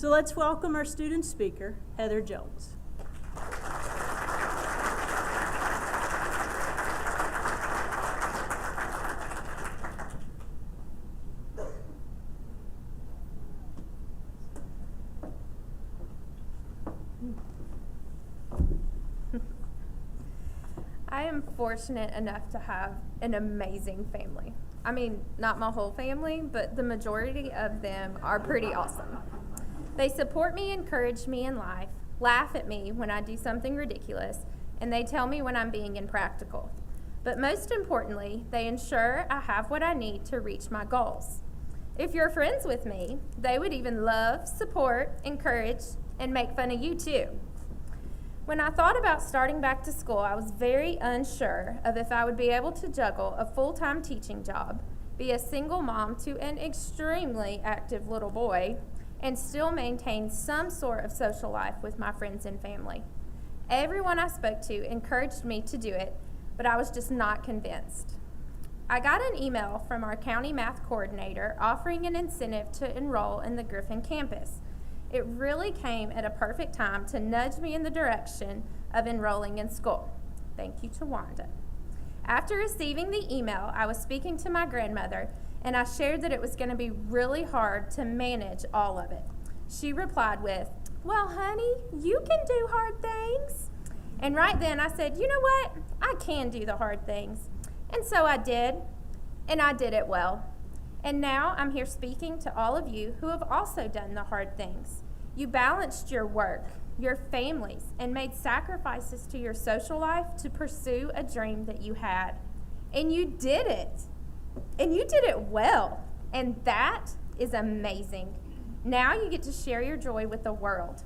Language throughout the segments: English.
So let's welcome our student speaker, Heather Jones. I am fortunate enough to have an amazing family. I mean, not my whole family, but the majority of them are pretty awesome. They support me, encourage me in life, laugh at me when I do something ridiculous, and they tell me when I'm being impractical. But most importantly, they ensure I have what I need to reach my goals. If you're friends with me, they would even love, support, encourage, and make fun of you too. When I thought about starting back to school, I was very unsure of if I would be able to juggle a full-time teaching job, be a single mom to an extremely active little boy, and still maintain some sort of social life with my friends and family. Everyone I spoke to encouraged me to do it, but I was just not convinced. I got an email from our county math coordinator offering an incentive to enroll in the Griffin campus. It really came at a perfect time to nudge me in the direction of enrolling in school. Thank you to Wanda. After receiving the email, I was speaking to my grandmother, and I shared that it was going to be really hard to manage all of it. She replied with, "Well, honey, you can do hard things." And right then I said, "You know what? I can do the hard things." And so I did, and I did it well. And now I'm here speaking to all of you who have also done the hard things. You balanced your work, your families, and made sacrifices to your social life to pursue a dream that you had. And you did it. And you did it well. And that is amazing. Now you get to share your joy with the world.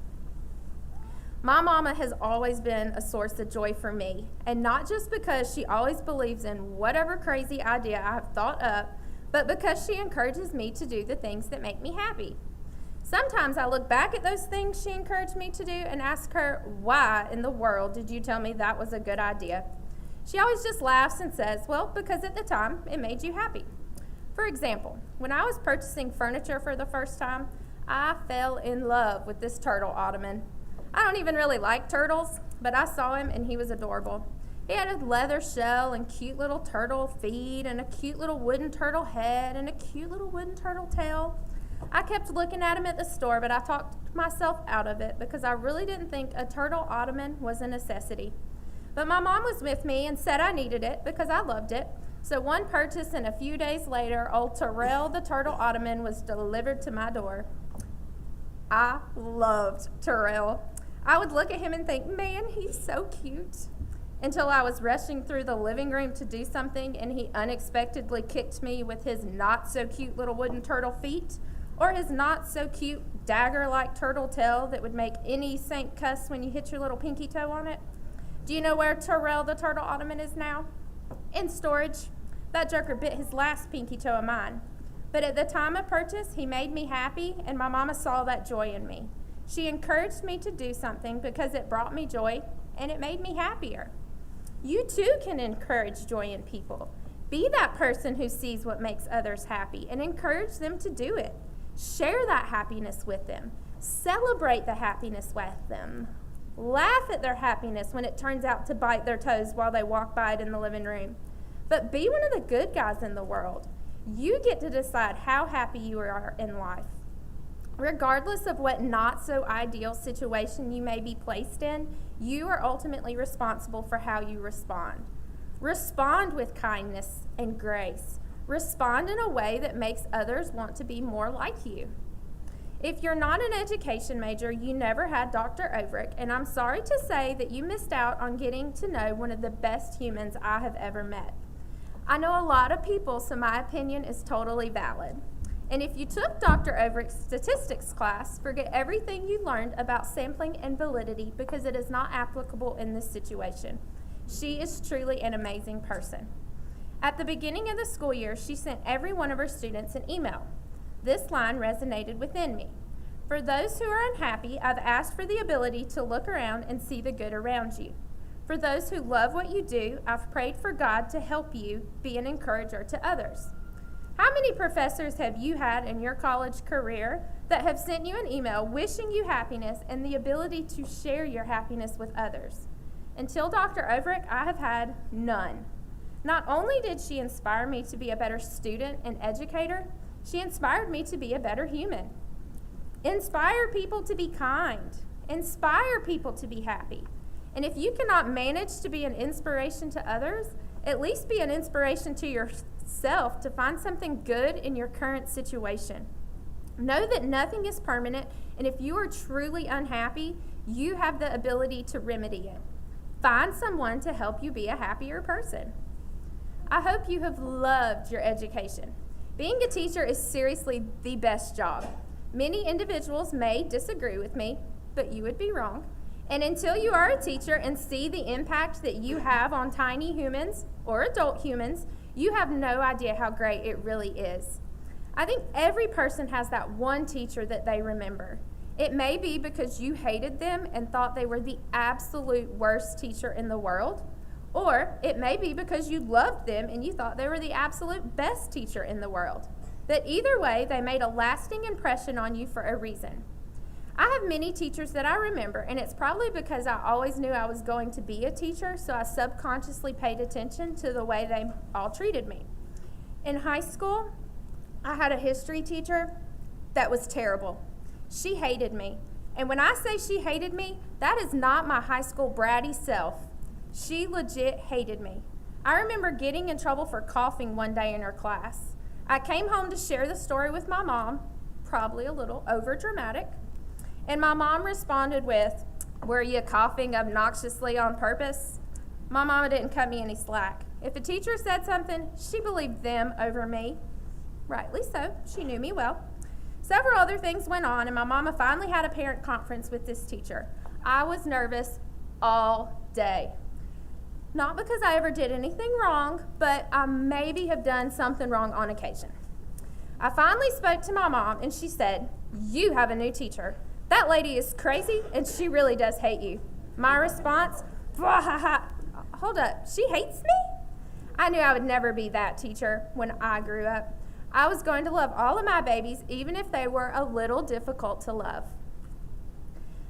My mama has always been a source of joy for me, and not just because she always believes in whatever crazy idea I have thought up, but because she encourages me to do the things that make me happy. Sometimes I look back at those things she encouraged me to do and ask her, "Why in the world did you tell me that was a good idea?" She always just laughs and says, "Well, because at the time it made you happy." For example, when I was purchasing furniture for the first time, I fell in love with this turtle ottoman. I don't even really like turtles, but I saw him and he was adorable. He had a leather shell and cute little turtle feet and a cute little wooden turtle head and a cute little wooden turtle tail. I kept looking at him at the store, but I talked myself out of it because I really didn't think a turtle ottoman was a necessity. But my mom was with me and said I needed it because I loved it. So one purchase and a few days later, old Terrell the turtle ottoman was delivered to my door. I loved Terrell. I would look at him and think, "Man, he's so cute." Until I was rushing through the living room to do something and he unexpectedly kicked me with his not so cute little wooden turtle feet or his not so cute dagger-like turtle tail that would make any saint cuss when you hit your little pinky toe on it. Do you know where Terrell the turtle ottoman is now? In storage. That joker bit his last pinky toe of mine. But at the time of purchase, he made me happy, and my mama saw that joy in me. She encouraged me to do something because it brought me joy, and it made me happier. You too can encourage joy in people. Be that person who sees what makes others happy and encourage them to do it. Share that happiness with them. Celebrate the happiness with them. Laugh at their happiness when it turns out to bite their toes while they walk by it in the living room. But be one of the good guys in the world. You get to decide how happy you are in life. Regardless of what not so ideal situation you may be placed in, you are ultimately responsible for how you respond. Respond with kindness and grace. Respond in a way that makes others want to be more like you. If you're not an education major, you never had Dr. Overick, and I'm sorry to say that you missed out on getting to know one of the best humans I have ever met. I know a lot of people, so my opinion is totally valid. And if you took Dr. Overick's statistics class, forget everything you learned about sampling and validity because it is not applicable in this situation. She is truly an amazing person. At the beginning of the school year, she sent every one of her students an email. This line resonated within me. For those who are unhappy, I've asked for the ability to look around and see the good around you. For those who love what you do, I've prayed for God to help you be an encourager to others. How many professors have you had in your college career that have sent you an email wishing you happiness and the ability to share your happiness with others. Until Dr. Overick, I have had none. Not only did she inspire me to be a better student and educator, she inspired me to be a better human. Inspire people to be kind. Inspire people to be happy. And if you cannot manage to be an inspiration to others, at least be an inspiration to yourself to find something good in your current situation. Know that nothing is permanent, and if you are truly unhappy, you have the ability to remedy it. Find someone to help you be a happier person. I hope you have loved your education. Being a teacher is seriously the best job. Many individuals may disagree with me, but you would be wrong. And until you are a teacher and see the impact that you have on tiny humans or adult humans, you have no idea how great it really is. I think every person has that one teacher that they remember. It may be because you hated them and thought they were the absolute worst teacher in the world, or it may be because you loved them and you thought they were the absolute best teacher in the world. But either way, they made a lasting impression on you for a reason. I have many teachers that I remember, and it's probably because I always knew I was going to be a teacher, so I subconsciously paid attention to the way they all treated me. In high school, I had a history teacher that was terrible. She hated me. And when I say she hated me, that is not my high school bratty self. She legit hated me. I remember getting in trouble for coughing one day in her class. I came home to share the story with my mom, probably a little over dramatic. And my mom responded with, "Were you coughing obnoxiously on purpose?" My mama didn't cut me any slack. If a teacher said something, she believed them over me. Rightly so, she knew me well. Several other things went on, and my mama finally had a parent conference with this teacher. I was nervous all day. Not because I ever did anything wrong, but I maybe have done something wrong on occasion. I finally spoke to my mom, and she said, "You have a new teacher. That lady is crazy, and she really does hate you." My response, "Hold up, she hates me?" I knew I would never be that teacher when I grew up. I was going to love all of my babies, even if they were a little difficult to love.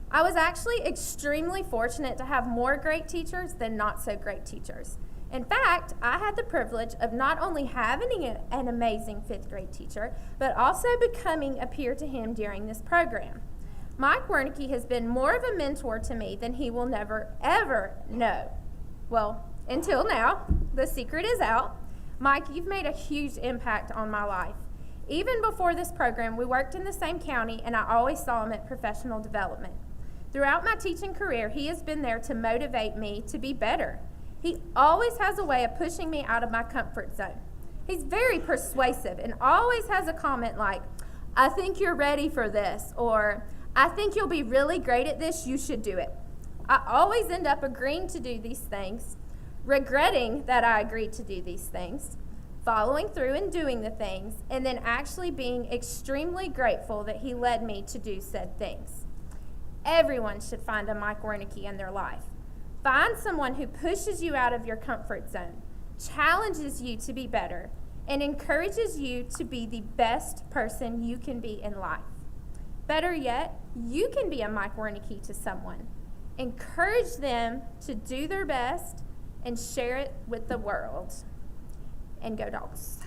I was actually extremely fortunate to have more great teachers than not so great teachers. In fact, I had the privilege of not only having an amazing 5th grade teacher, but also becoming a peer to him during this program. Mike Wernicke has been more of a mentor to me than he will never, ever know. Well, until now, the secret is out. Mike, you've made a huge impact on my life. Even before this program, we worked in the same county, and I always saw him at professional development. Throughout my teaching career, he has been there to motivate me to be better. He always has a way of pushing me out of my comfort zone. He's very persuasive and always has a comment like, "I think you're ready for this," or "I think you'll be really great at this, you should do it." I always end up agreeing to do these things, regretting that I agreed to do these things, following through and doing the things, and then actually being extremely grateful that he led me to do said things. Everyone should find a Mike Wernicke in their life. Find someone who pushes you out of your comfort zone, challenges you to be better, and encourages you to be the best person you can be in life. Better yet, you can be a Mike Wernicke to someone. Encourage them to do their best and share it with the world. And go Dogs.